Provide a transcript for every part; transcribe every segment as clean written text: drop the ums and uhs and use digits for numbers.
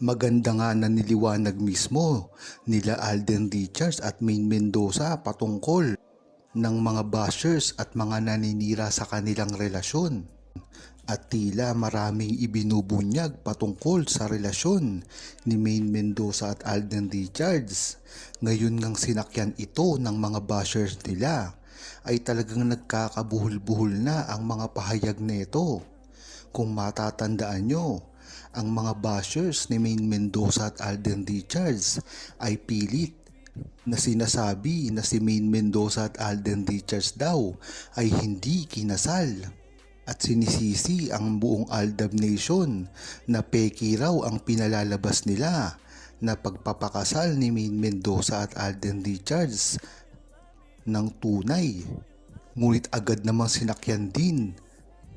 Maganda nga na niliwanag mismo nila Alden Richards at Maine Mendoza patungkol ng mga bashers at mga naninira sa kanilang relasyon. At tila maraming ibinubunyag patungkol sa relasyon ni Maine Mendoza at Alden Richards. Ngayon ngang sinakyan ito ng mga bashers nila ay talagang nagkakabuhol-buhol na ang mga pahayag nito. Kung matatandaan nyo, ang mga bashers ni Maine Mendoza at Alden Richards ay pilit na sinasabi na si Maine Mendoza at Alden Richards daw ay hindi kinasal. At sinisisi ang buong Aldab Nation na peki raw ang pinalalabas nila na pagpapakasal ni Maine Mendoza at Alden Richards ng tunay. Ngunit agad namang sinakyan din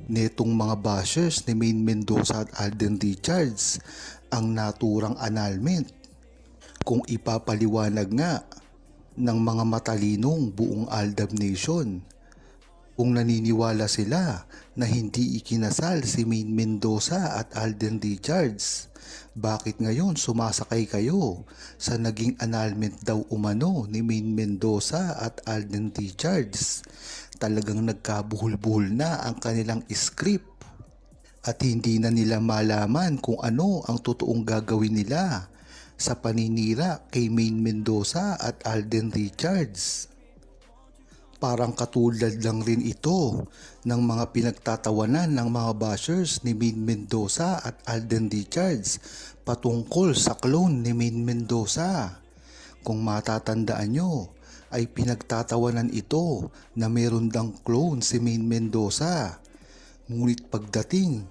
netong mga bashers ni Maine Mendoza at Alden Richards ang naturang annulment. Kung ipapaliwanag nga ng mga matalinong buong Aldab Nation, kung naniniwala sila na hindi ikinasal si Maine Mendoza at Alden Richards, bakit ngayon sumasakay kayo sa naging annulment daw umano ni Maine Mendoza at Alden Richards? Talagang nagkabuhol-buhol na ang kanilang script at hindi na nila malaman kung ano ang totoong gagawin nila sa paninira kay Maine Mendoza at Alden Richards. Parang katulad lang rin ito ng mga pinagtatawanan ng mga bashers ni Maine Mendoza at Alden Richards patungkol sa clone ni Maine Mendoza. Kung matatandaan nyo, ay pinagtatawanan ito na meron dang clone si Maine Mendoza. Ngunit pagdating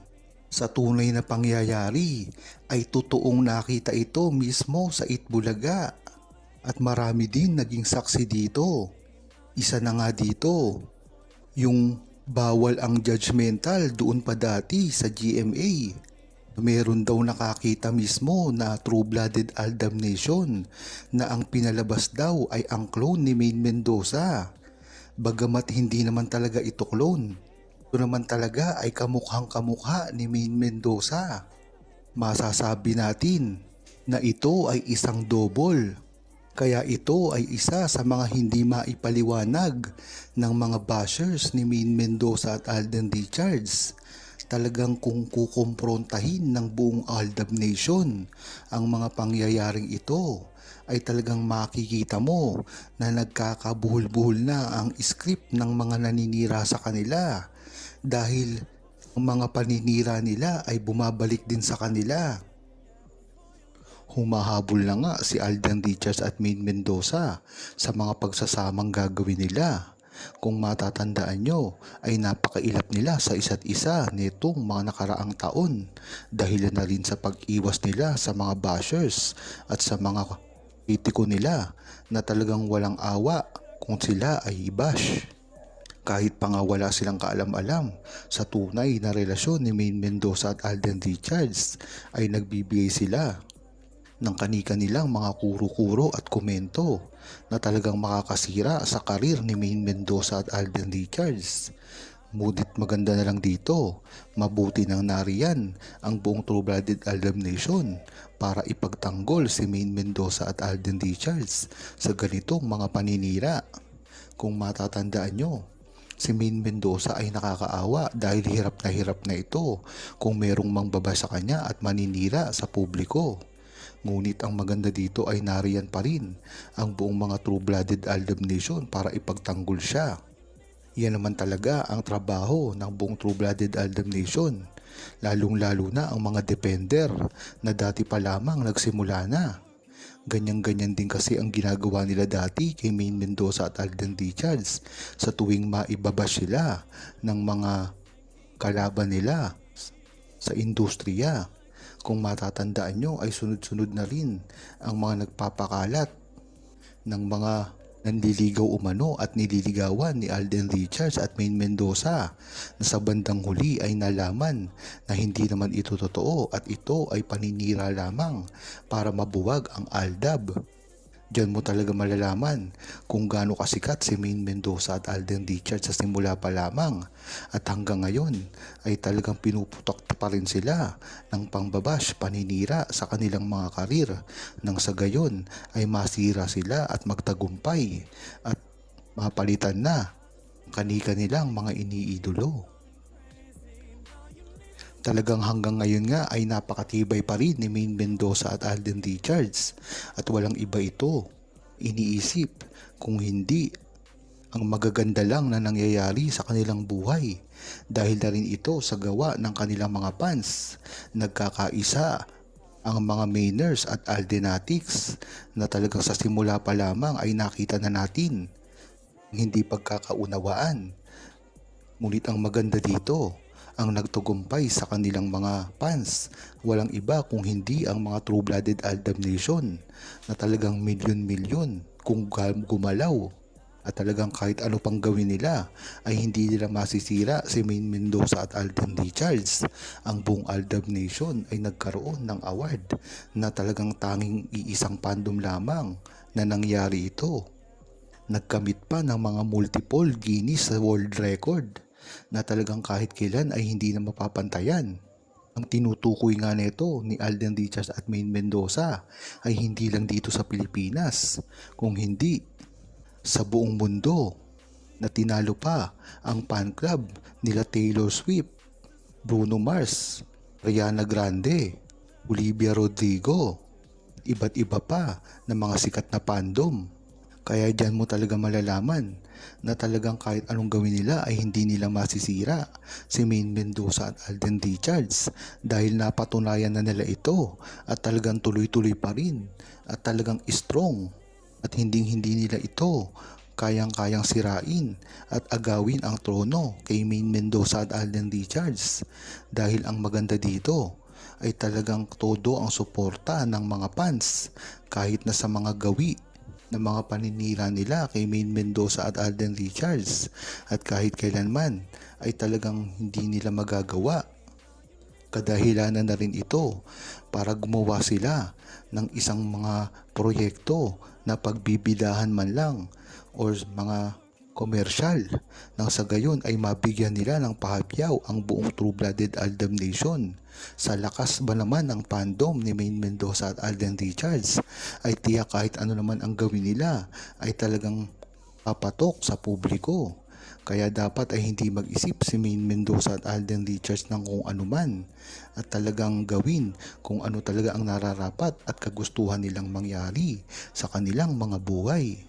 sa tunay na pangyayari ay totoong nakita ito mismo sa Itbulaga at marami din naging saksi dito. Isa na nga dito, yung bawal ang judgmental doon pa dati sa GMA. Meron daw nakakita mismo na true-blooded Aldab Nation na ang pinalabas daw ay ang clone ni Maine Mendoza. Bagamat hindi naman talaga ito clone, ito naman talaga ay kamukhang kamukha ni Maine Mendoza. Masasabi natin na ito ay isang double. Kaya ito ay isa sa mga hindi maipaliwanag ng mga bashers ni Maine Mendoza at Alden Richards. Talagang kung kukumprontahin ng buong Aldab Nation ang mga pangyayaring ito, ay talagang makikita mo na nagkakabuhol-buhol na ang script ng mga naninira sa kanila dahil ang mga paninira nila ay bumabalik din sa kanila. Humahabol na nga si Alden Richards at Maine Mendoza sa mga pagsasamang gagawin nila. Kung matatandaan nyo ay napakailap nila sa isa't isa nitong mga nakaraang taon dahil na rin sa pag-iwas nila sa mga bashers at sa mga kritiko nila na talagang walang awa kung sila ay i-bash. Kahit pa nga wala silang kaalam-alam sa tunay na relasyon ni Maine Mendoza at Alden Richards ay nagbibigay sila ng kani-kanilang mga kuro-kuro at komento na talagang makakasira sa karir ni Maine Mendoza at Alden Richards. Ngunit maganda na lang dito, mabuti nang nariyan ang buong true-blooded Aldab Nation para ipagtanggol si Maine Mendoza at Alden Richards sa ganitong mga paninira. Kung matatandaan nyo, si Maine Mendoza ay nakakaawa dahil hirap na ito kung merong mangbaba sa kanya at maninira sa publiko. Ngunit ang maganda dito ay nariyan pa rin ang buong mga true-blooded Aldab Nation para ipagtanggol siya. Yan naman talaga ang trabaho ng buong true-blooded Aldab Nation, lalong-lalo na ang mga defender na dati pa lamang nagsimula na. Ganyan-ganyan din kasi ang ginagawa nila dati kay Maine Mendoza at Alden Richards sa tuwing maibabash sila ng mga kalaban nila sa industriya. Kung matatandaan nyo ay sunod-sunod na rin ang mga nagpapakalat ng mga nanliligaw umano at nililigawan ni Alden Richards at Maine Mendoza na sa bandang huli ay nalaman na hindi naman ito totoo at ito ay paninira lamang para mabuwag ang Aldab. Diyan mo talaga malalaman kung gaano kasikat si Maine Mendoza at Alden Richards sa simula pa lamang at hanggang ngayon ay talagang pinuputok pa rin sila ng pangbabash, paninira sa kanilang mga karir nang sa gayon ay masira sila at magtagumpay at mapalitan na kani-kanilang mga iniidolo. Talagang hanggang ngayon nga ay napakatibay pa rin ni Maine Mendoza at Alden Richards at walang iba ito iniisip kung hindi ang magaganda lang na nangyayari sa kanilang buhay dahil na rin ito sa gawa ng kanilang mga fans. Nagkakaisa ang mga Mainers at Aldenatics na talagang sa simula pa lamang ay nakita na natin hindi pagkakaunawaan. Ngunit ang maganda dito, ang nagtugumpay sa kanilang mga fans, walang iba kung hindi ang mga True-Blooded Aldab Nation na talagang milyon-milyon kung gumalaw at talagang kahit ano pang gawin nila ay hindi nila masisira si Maine Mendoza at Alden Richards. Ang buong Aldab Nation ay nagkaroon ng award na talagang tanging iisang fandom lamang na nangyari ito. Nagkamit pa ng mga multiple Guinness World Record na talagang kahit kailan ay hindi na mapapantayan. Ang tinutukoy nga nito ni Alden Richards at Maine Mendoza ay hindi lang dito sa Pilipinas, kung hindi sa buong mundo na tinalo pa ang fan club nila Taylor Swift, Bruno Mars, Ariana Grande, Olivia Rodrigo, iba't iba pa na mga sikat na fandom. Kaya dyan mo talaga malalaman na talagang kahit anong gawin nila ay hindi nila masisira si Maine Mendoza at Alden Richards dahil napatunayan na nila ito at talagang tuloy-tuloy pa rin at talagang strong at hindi nila ito kayang-kayang sirain at agawin ang trono kay Maine Mendoza at Alden Richards dahil ang maganda dito ay talagang todo ang suporta ng mga fans kahit na sa mga gawi ng mga paninira nila kay Maine Mendoza at Alden Richards at kahit kailanman ay talagang hindi nila magagawa. Kadahilanan na rin ito para gumawa sila ng isang mga proyekto na pagbibidahan man lang or mga komersyal nang sa gayon ay mabigyan nila ng pahapyaw ang buong True-Blooded Aldab Nation. Sa lakas ba naman ng fandom ni Maine Mendoza at Alden Richards ay tiyak kahit ano naman ang gawin nila ay talagang papatok sa publiko. Kaya dapat ay hindi mag-isip si Maine Mendoza at Alden Richards ng kung ano man at talagang gawin kung ano talaga ang nararapat at kagustuhan nilang mangyari sa kanilang mga buhay.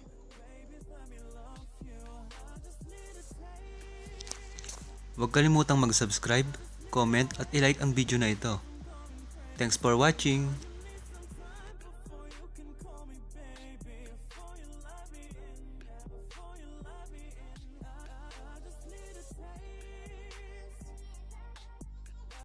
Huwag kalimutang mag-subscribe, comment at i-like ang video na ito. Thanks for watching!